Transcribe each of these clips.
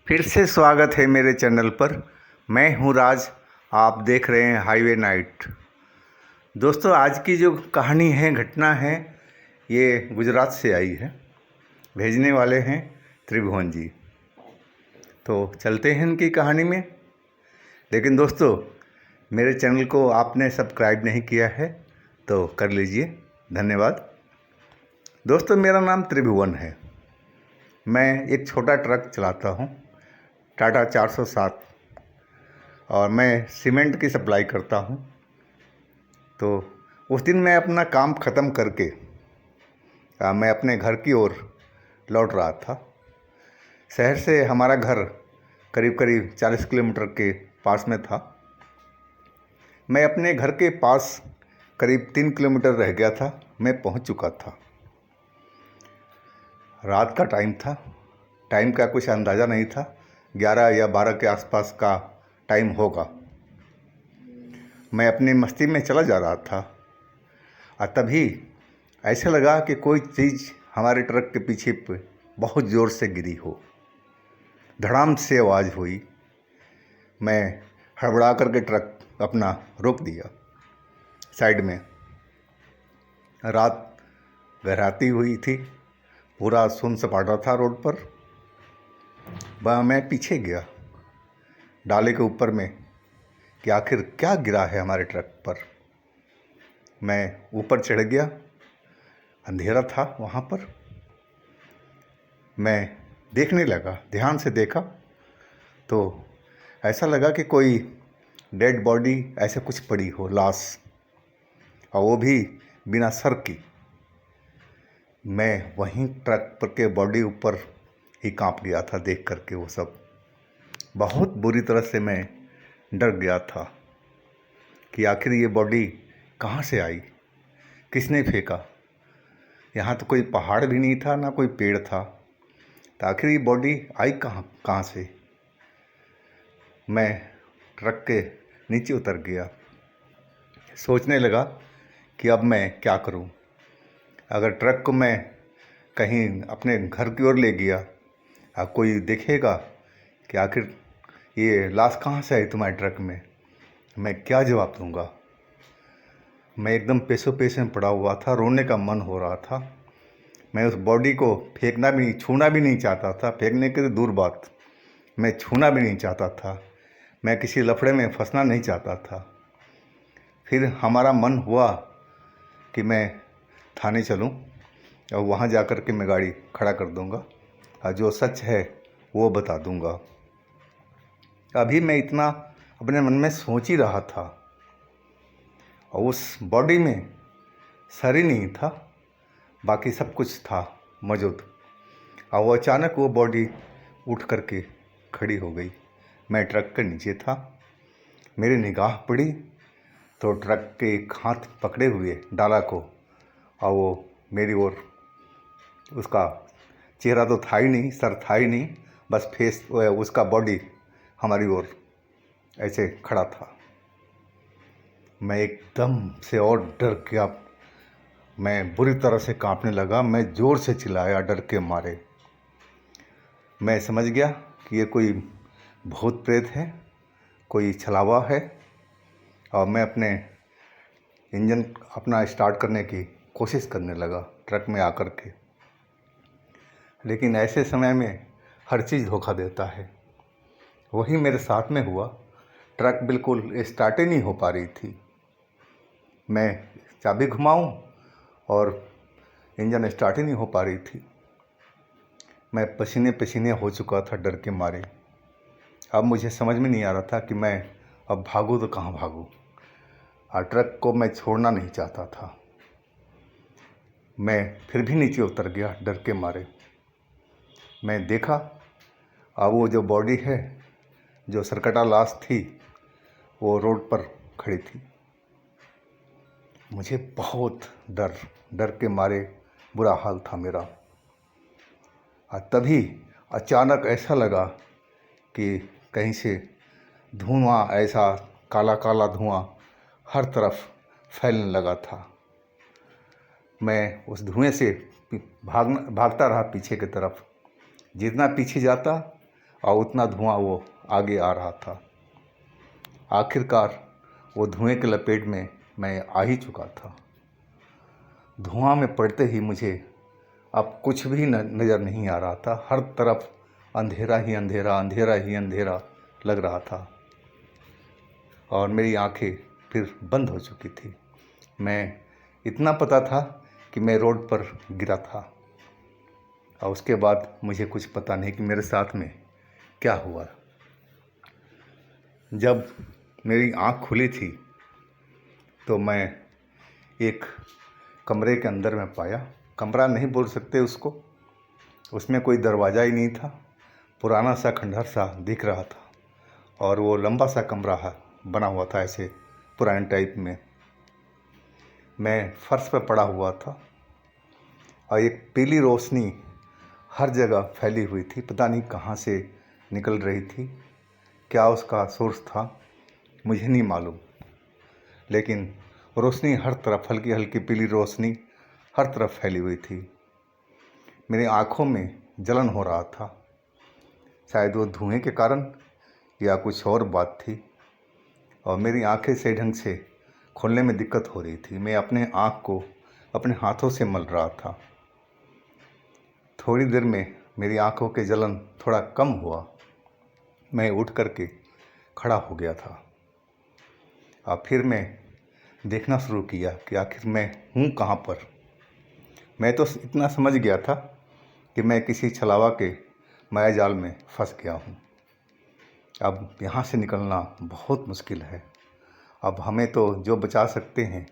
फिर से स्वागत है मेरे चैनल पर। मैं हूं राज, आप देख रहे हैं हाईवे नाइट। दोस्तों, आज की जो कहानी है, घटना है, ये गुजरात से आई है। भेजने वाले हैं त्रिभुवन जी। तो चलते हैं इनकी कहानी में। लेकिन दोस्तों, मेरे चैनल को आपने सब्सक्राइब नहीं किया है तो कर लीजिए, धन्यवाद। दोस्तों, मेरा नाम त्रिभुवन है। मैं एक छोटा ट्रक चलाता हूँ, टाटा 407, और मैं सीमेंट की सप्लाई करता हूँ। तो उस दिन मैं अपना काम ख़त्म करके मैं अपने घर की ओर लौट रहा था। शहर से हमारा घर करीब करीब 40 किलोमीटर के पास में था। मैं अपने घर के पास करीब 3 किलोमीटर रह गया था, मैं पहुंच चुका था। रात का टाइम था, टाइम का कुछ अंदाज़ा नहीं था, 11 या 12 के आसपास का टाइम होगा। मैं अपनी मस्ती में चला जा रहा था और तभी ऐसा लगा कि कोई चीज़ हमारे ट्रक के पीछे पे बहुत ज़ोर से गिरी हो। धड़ाम से आवाज़ हुई। मैं हड़बड़ा करके ट्रक अपना रोक दिया साइड में। रात गहराती हुई थी, पूरा सुन सपाटा था रोड पर। मैं पीछे गया डाले के ऊपर में कि आखिर क्या गिरा है हमारे ट्रक पर। मैं ऊपर चढ़ गया, अंधेरा था वहाँ पर। मैं देखने लगा, ध्यान से देखा तो ऐसा लगा कि कोई डेड बॉडी ऐसे कुछ पड़ी हो, लाश, और वो भी बिना सर की। मैं वहीं ट्रक पर के बॉडी ऊपर ही कांप गया था देख करके। वो सब बहुत बुरी तरह से मैं डर गया था कि आखिर ये बॉडी कहाँ से आई, किसने फेंका। यहाँ तो कोई पहाड़ भी नहीं था, ना कोई पेड़ था, तो आखिर ये बॉडी आई कहाँ से। मैं ट्रक के नीचे उतर गया, सोचने लगा कि अब मैं क्या करूं। अगर ट्रक को मैं कहीं अपने घर की ओर ले गया और कोई देखेगा कि आखिर ये लाश कहाँ से आई तुम्हारे ट्रक में, मैं क्या जवाब दूंगा। मैं एकदम पेशो पेश में पड़ा हुआ था, रोने का मन हो रहा था। मैं उस बॉडी को फेंकना भी नहीं, छूना भी नहीं चाहता था। फेंकने की तो दूर बात, मैं छूना भी नहीं चाहता था। मैं किसी लफड़े में फंसना नहीं चाहता था। फिर हमारा मन हुआ कि मैं थाने चलूं और वहाँ जा कर के मैं गाड़ी खड़ा कर दूंगा और जो सच है वो बता दूंगा। अभी मैं इतना अपने मन में सोच ही रहा था और उस बॉडी में सर ही नहीं था, बाकी सब कुछ था मौजूद। और वो अचानक वो बॉडी उठ करके खड़ी हो गई। मैं ट्रक के नीचे था, मेरी निगाह पड़ी तो ट्रक के एक हाथ पकड़े हुए डाला को, और वो मेरी ओर, उसका चेहरा तो था ही नहीं, सर था ही नहीं, बस फेस, उसका बॉडी हमारी ओर ऐसे खड़ा था। मैं एकदम से और डर गया। मैं बुरी तरह से कांपने लगा। मैं ज़ोर से चिल्लाया डर के मारे। मैं समझ गया कि ये कोई भूत प्रेत है, कोई छलावा है। और मैं अपने इंजन अपना स्टार्ट करने की कोशिश करने लगा ट्रक में आकर के। लेकिन ऐसे समय में हर चीज़ धोखा देता है। वही मेरे साथ में हुआ। ट्रक बिल्कुल स्टार्ट ही नहीं हो पा रही थी। मैं चाबी घुमाऊं और इंजन स्टार्ट ही नहीं हो पा रही थी। मैं पसीने पसीने हो चुका था डर के मारे। अब मुझे समझ में नहीं आ रहा था कि मैं अब भागूं तो कहाँ भागूं, और ट्रक को मैं छोड़ना नहीं चाहता था। मैं फिर भी नीचे उतर गया डर के मारे। मैं देखा, अब वो जो बॉडी है, जो सरकटा लाश थी, वो रोड पर खड़ी थी। मुझे बहुत डर के मारे बुरा हाल था मेरा। और तभी अचानक ऐसा लगा कि कहीं से धुआं, ऐसा काला काला धुआं हर तरफ फैलने लगा था। मैं उस धुएं से भागता रहा पीछे की तरफ। जितना पीछे जाता और उतना धुआं वो आगे आ रहा था। आखिरकार वो धुएं के लपेट में मैं आ ही चुका था। धुआं में पड़ते ही मुझे अब कुछ भी नज़र नहीं आ रहा था। हर तरफ अंधेरा ही अंधेरा, अंधेरा ही अंधेरा लग रहा था और मेरी आंखें फिर बंद हो चुकी थी। मैं इतना पता था कि मैं रोड पर गिरा था और उसके बाद मुझे कुछ पता नहीं कि मेरे साथ में क्या हुआ। जब मेरी आँख खुली थी तो मैं एक कमरे के अंदर में पाया। कमरा नहीं बोल सकते उसको, उसमें कोई दरवाज़ा ही नहीं था। पुराना सा खंडहर सा दिख रहा था और वो लंबा सा कमरा बना हुआ था ऐसे पुराने टाइप में। मैं फर्श पर पड़ा हुआ था और एक पीली रोशनी हर जगह फैली हुई थी। पता नहीं कहाँ से निकल रही थी, क्या उसका सोर्स था मुझे नहीं मालूम, लेकिन रोशनी हर तरफ, हल्की हल्की पीली रोशनी हर तरफ फैली हुई थी। मेरी आँखों में जलन हो रहा था, शायद वो धुएं के कारण या कुछ और बात थी, और मेरी आंखें सही ढंग से खोलने में दिक्कत हो रही थी। मैं अपने आँख को अपने हाथों से मल रहा था। थोड़ी देर में मेरी आंखों के जलन थोड़ा कम हुआ। मैं उठ करके खड़ा हो गया था और फिर मैं देखना शुरू किया कि आखिर मैं हूँ कहाँ पर। मैं तो इतना समझ गया था कि मैं किसी छलावा के मायाजाल में फंस गया हूँ। अब यहाँ से निकलना बहुत मुश्किल है। अब हमें तो जो बचा सकते हैं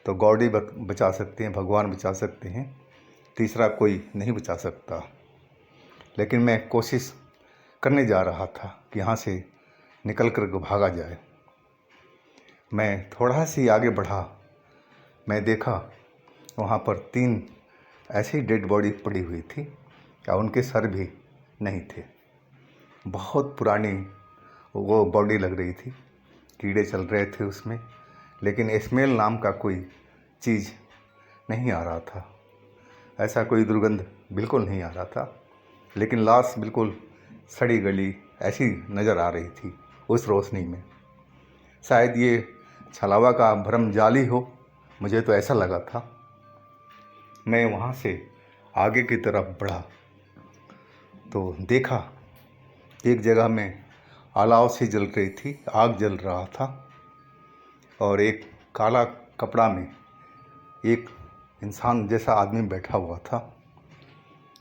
तो गॉड ही बचा सकते हैं, भगवान बचा सकते हैं, तीसरा कोई नहीं बचा सकता। लेकिन मैं कोशिश करने जा रहा था कि यहाँ से निकल कर भागा जाए। मैं थोड़ा सी आगे बढ़ा, मैं देखा वहाँ पर 3 ऐसी डेड बॉडी पड़ी हुई थी या उनके सर भी नहीं थे। बहुत पुरानी वो बॉडी लग रही थी, कीड़े चल रहे थे उसमें, लेकिन स्मेल नाम का कोई चीज़ नहीं आ रहा था। ऐसा कोई दुर्गंध बिल्कुल नहीं आ रहा था, लेकिन लाश बिल्कुल सड़ी गली ऐसी नज़र आ रही थी उस रोशनी में। शायद ये छलावा का भरम जाली हो, मुझे तो ऐसा लगा था। मैं वहाँ से आगे की तरफ बढ़ा तो देखा एक जगह में अलाव सी जल रही थी, आग जल रहा था और एक काला कपड़ा में एक इंसान जैसा आदमी बैठा हुआ था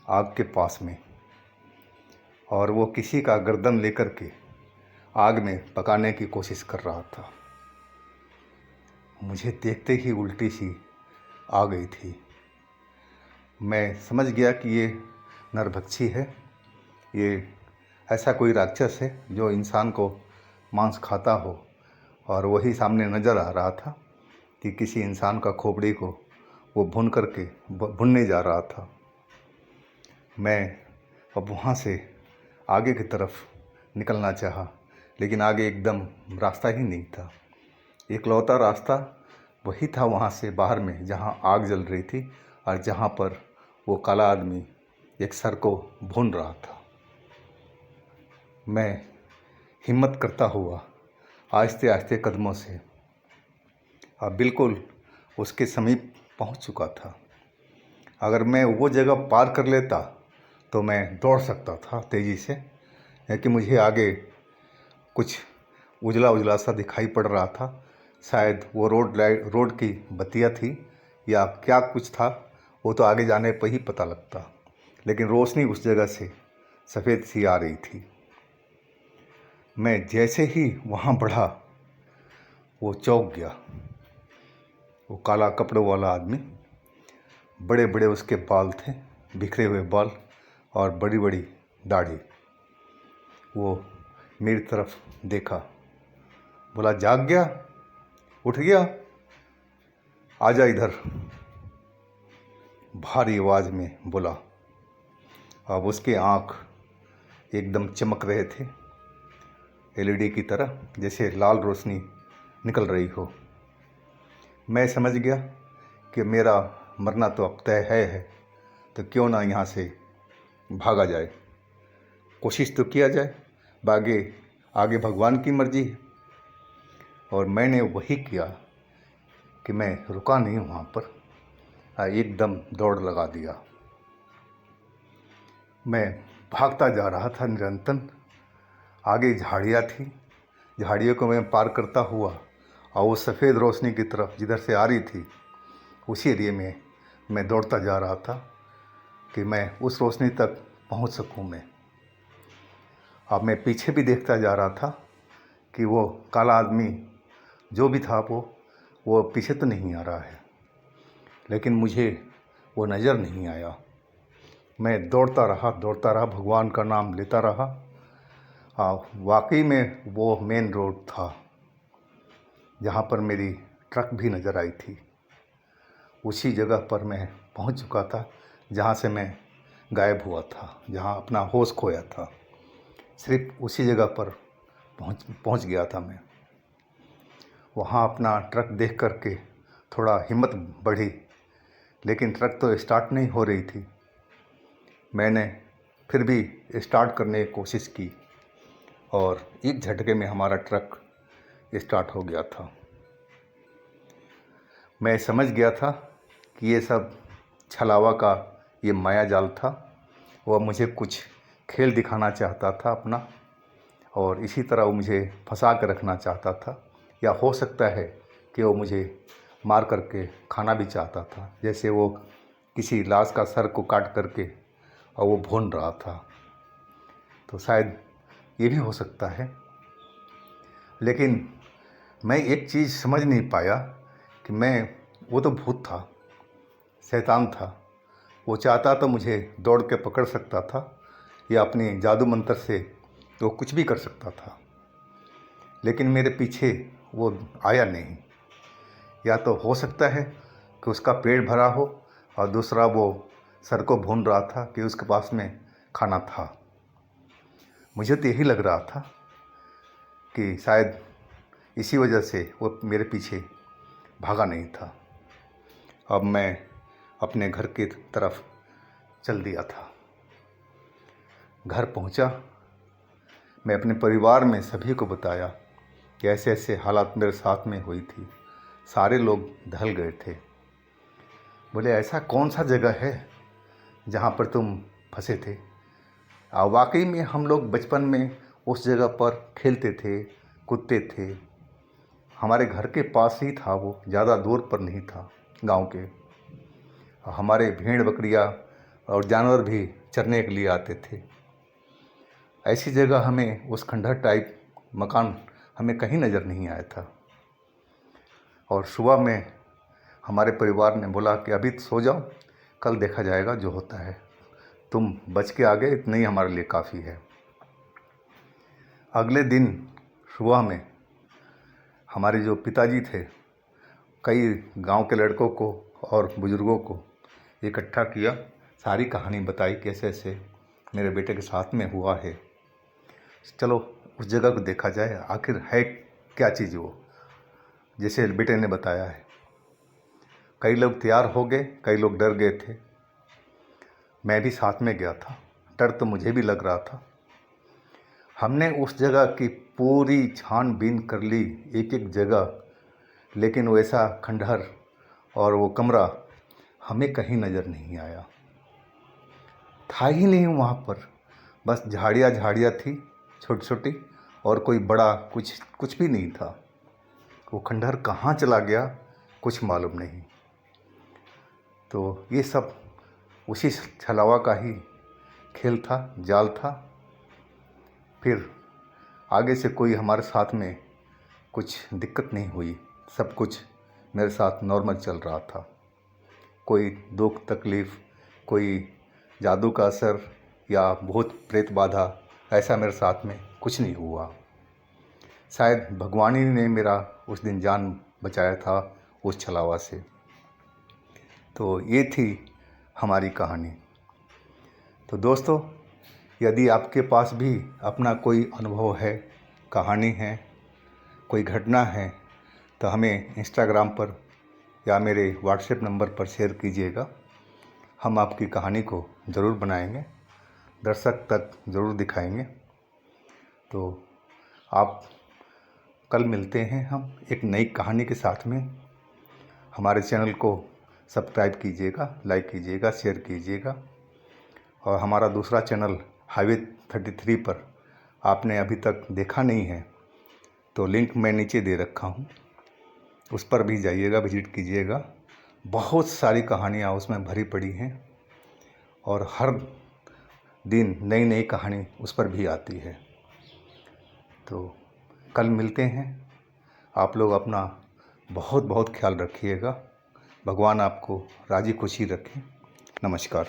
आग के पास में, और वो किसी का गर्दन लेकर के आग में पकाने की कोशिश कर रहा था। मुझे देखते ही उल्टी सी आ गई थी। मैं समझ गया कि ये नरभक्षी है, ये ऐसा कोई राक्षस है जो इंसान को मांस खाता हो, और वही सामने नज़र आ रहा था कि किसी इंसान का खोपड़ी को वो भूनने जा रहा था। मैं अब वहाँ से आगे की तरफ निकलना चाहा, लेकिन आगे एकदम रास्ता ही नहीं था। इकलौता रास्ता वही था वहाँ से बाहर में जहाँ आग जल रही थी और जहाँ पर वो काला आदमी एक सर को भून रहा था। मैं हिम्मत करता हुआ आहिस्ते आहिस्ते कदमों से अब बिल्कुल उसके समीप पहुँच चुका था। अगर मैं वो जगह पार कर लेता तो मैं दौड़ सकता था तेज़ी से, क्योंकि मुझे आगे कुछ उजला उजला सा दिखाई पड़ रहा था। शायद वो रोड की बत्तियाँ थी या क्या कुछ था, वो तो आगे जाने पर ही पता लगता, लेकिन रोशनी उस जगह से सफ़ेद सी आ रही थी। मैं जैसे ही वहाँ बढ़ा वो चौंक गया। वो काला कपड़ों वाला आदमी, बड़े बड़े उसके बाल थे, बिखरे हुए बाल और बड़ी बड़ी दाढ़ी। वो मेरी तरफ देखा, बोला, जाग गया, उठ गया, आजा इधर, भारी आवाज़ में बोला। अब उसके आँख एकदम चमक रहे थे एलईडी की तरह, जैसे लाल रोशनी निकल रही हो। मैं समझ गया कि मेरा मरना तो अब तय है, तो क्यों ना यहाँ से भागा जाए। कोशिश तो किया जाए, आगे आगे भगवान की मर्जी है। और मैंने वही किया कि मैं रुका नहीं वहाँ पर, एकदम दौड़ लगा दिया। मैं भागता जा रहा था निरंतर। आगे झाड़ियाँ थी, झाड़ियों को मैं पार करता हुआ और वो सफ़ेद रोशनी की तरफ जिधर से आ रही थी उसी एरिए में मैं दौड़ता जा रहा था कि मैं उस रोशनी तक पहुंच सकूं मैं। अब मैं पीछे भी देखता जा रहा था कि वो काला आदमी जो भी था वो पीछे तो नहीं आ रहा है, लेकिन मुझे वो नज़र नहीं आया। मैं दौड़ता रहा, भगवान का नाम लेता रहा। वाकई में वो मेन रोड था जहाँ पर मेरी ट्रक भी नज़र आई थी। उसी जगह पर मैं पहुँच चुका था जहाँ से मैं गायब हुआ था, जहाँ अपना होश खोया था। सिर्फ उसी जगह पर पहुँच गया था मैं। वहाँ अपना ट्रक देख कर के थोड़ा हिम्मत बढ़ी, लेकिन ट्रक तो स्टार्ट नहीं हो रही थी। मैंने फिर भी स्टार्ट करने की कोशिश की और एक झटके में हमारा ट्रक स्टार्ट हो गया था। मैं समझ गया था कि ये सब छलावा का ये माया जाल था। वह मुझे कुछ खेल दिखाना चाहता था अपना, और इसी तरह वो मुझे फंसा कर रखना चाहता था, या हो सकता है कि वो मुझे मार करके खाना भी चाहता था, जैसे वो किसी लाश का सर को काट करके और वो भून रहा था। तो शायद ये भी हो सकता है। लेकिन मैं एक चीज़ समझ नहीं पाया कि वो तो भूत था, शैतान था। वो चाहता तो मुझे दौड़ के पकड़ सकता था, या अपने जादू मंत्र से वो कुछ भी कर सकता था, लेकिन मेरे पीछे वो आया नहीं। या तो हो सकता है कि उसका पेट भरा हो, और दूसरा वो सर को भून रहा था कि उसके पास में खाना था। मुझे तो यही लग रहा था कि शायद इसी वजह से वो मेरे पीछे भागा नहीं था। अब मैं अपने घर की तरफ चल दिया था। घर पहुंचा, मैं अपने परिवार में सभी को बताया कि ऐसे ऐसे हालात मेरे साथ में हुई थी। सारे लोग दहल गए थे। बोले, ऐसा कौन सा जगह है जहाँ पर तुम फंसे थे? वाकई में हम लोग बचपन में उस जगह पर खेलते थे, कूदते थे। हमारे घर के पास ही था, वो ज़्यादा दूर पर नहीं था गांव के। हमारे भेड़ बकरियां और जानवर भी चरने के लिए आते थे। ऐसी जगह हमें, उस खंडहर टाइप मकान हमें कहीं नज़र नहीं आया था। और सुबह में हमारे परिवार ने बोला कि अभी सो जाओ, कल देखा जाएगा जो होता है, तुम बच के आ गए, इतना ही हमारे लिए काफ़ी है। अगले दिन सुबह में हमारे जो पिताजी थे, कई गांव के लड़कों को और बुज़ुर्गों को इकट्ठा किया, सारी कहानी बताई कैसे ऐसे मेरे बेटे के साथ में हुआ है। चलो उस जगह को देखा जाए, आखिर है क्या चीज़ वो, जैसे बेटे ने बताया है। कई लोग तैयार हो गए, कई लोग डर गए थे। मैं भी साथ में गया था। डर तो मुझे भी लग रहा था। हमने उस जगह की पूरी छानबीन कर ली, एक एक जगह, लेकिन वैसा खंडहर और वो कमरा हमें कहीं नज़र नहीं आया। था ही नहीं वहाँ पर, बस झाड़ियाँ थी छोटी छोटी, और कोई बड़ा कुछ भी नहीं था। वो खंडहर कहाँ चला गया कुछ मालूम नहीं। तो ये सब उसी छलावा का ही खेल था, जाल था। फिर आगे से कोई हमारे साथ में कुछ दिक्कत नहीं हुई, सब कुछ मेरे साथ नॉर्मल चल रहा था। कोई दुख तकलीफ़, कोई जादू का असर या भूत प्रेत बाधा, ऐसा मेरे साथ में कुछ नहीं हुआ। शायद भगवान ही ने मेरा उस दिन जान बचाया था उस छलावा से। तो ये थी हमारी कहानी। तो दोस्तों, यदि आपके पास भी अपना कोई अनुभव है, कहानी है, कोई घटना है, तो हमें इंस्टाग्राम पर या मेरे व्हाट्सएप नंबर पर शेयर कीजिएगा। हम आपकी कहानी को ज़रूर बनाएंगे। दर्शक तक ज़रूर दिखाएंगे। तो आप कल मिलते हैं हम एक नई कहानी के साथ में। हमारे चैनल को सब्सक्राइब कीजिएगा, लाइक कीजिएगा, शेयर कीजिएगा। और हमारा दूसरा चैनल हाईवे 33 पर आपने अभी तक देखा नहीं है तो लिंक मैं नीचे दे रखा हूँ, उस पर भी जाइएगा, विजिट कीजिएगा। बहुत सारी कहानियाँ उसमें भरी पड़ी हैं और हर दिन नई नई कहानी उस पर भी आती है। तो कल मिलते हैं। आप लोग अपना बहुत बहुत ख्याल रखिएगा। भगवान आपको राजी खुशी रखें। नमस्कार।